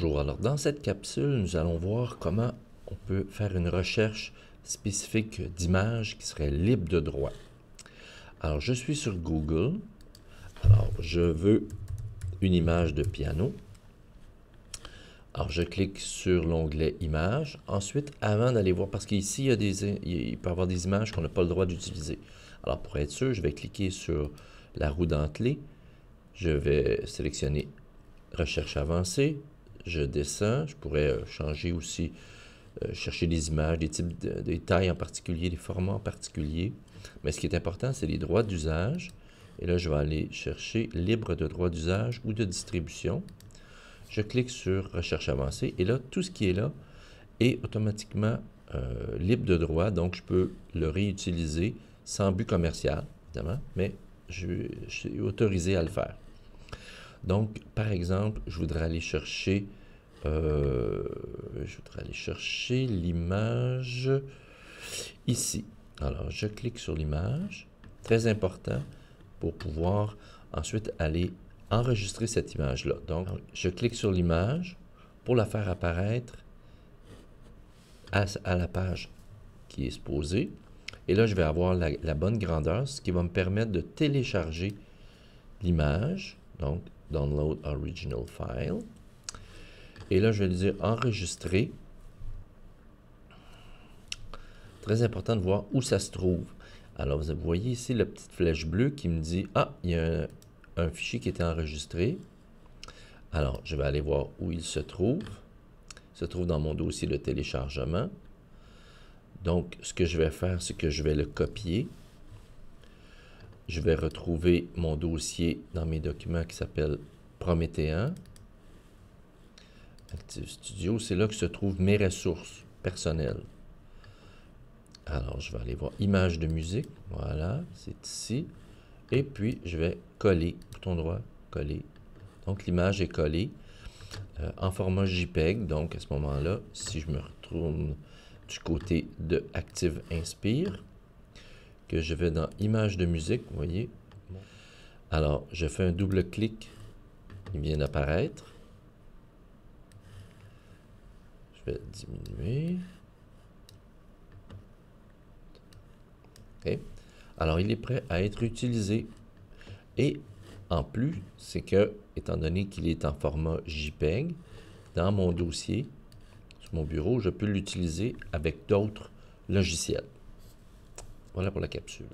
Bonjour, alors dans cette capsule, nous allons voir comment on peut faire une recherche spécifique d'images qui serait libre de droit. Alors, je suis sur Google. Alors, je veux une image de piano. Alors, je clique sur l'onglet Images. Ensuite, avant d'aller voir, parce qu'ici, il peut y avoir des images qu'on n'a pas le droit d'utiliser. Alors, pour être sûr, je vais cliquer sur la roue dentelée. Je vais sélectionner Recherche avancée. Je descends. Je pourrais changer aussi, chercher des images, des types des tailles en particulier, des formats en particulier. Mais ce qui est important, c'est les droits d'usage. Et là, je vais aller chercher libre de droit d'usage ou de distribution. Je clique sur Recherche avancée et là, tout ce qui est là est automatiquement libre de droit, donc je peux le réutiliser sans but commercial, évidemment, mais je suis autorisé à le faire. Donc, par exemple, je voudrais aller chercher l'image ici. Alors, je clique sur l'image, très important pour pouvoir ensuite aller enregistrer cette image-là. Donc, je clique sur l'image pour la faire apparaître à la page qui est supposée. Et là, je vais avoir la bonne grandeur, ce qui va me permettre de télécharger l'image. Donc, Download Original File. Et là, je vais lui dire enregistrer. Très important de voir où ça se trouve. Alors, vous voyez ici la petite flèche bleue qui me dit « Ah, il y a un fichier qui était enregistré. » Alors, je vais aller voir où il se trouve. Il se trouve dans mon dossier de téléchargement. Donc, ce que je vais faire, c'est que je vais le copier. Je vais retrouver mon dossier dans mes documents qui s'appelle Prométhéen. Active Studio, c'est là que se trouvent mes ressources personnelles. Alors, je vais aller voir Images de musique. Voilà, c'est ici. Et puis, je vais coller, bouton droit, coller. Donc, l'image est collée en format JPEG. Donc, à ce moment-là, si je me retourne du côté de Active Inspire, que je vais dans Images de musique, vous voyez. Alors, je fais un double clic, il vient d'apparaître. Je vais diminuer. OK. Alors, il est prêt à être utilisé. Et en plus, c'est que, étant donné qu'il est en format JPEG, dans mon dossier, sur mon bureau, je peux l'utiliser avec d'autres logiciels. Voilà pour la capsule.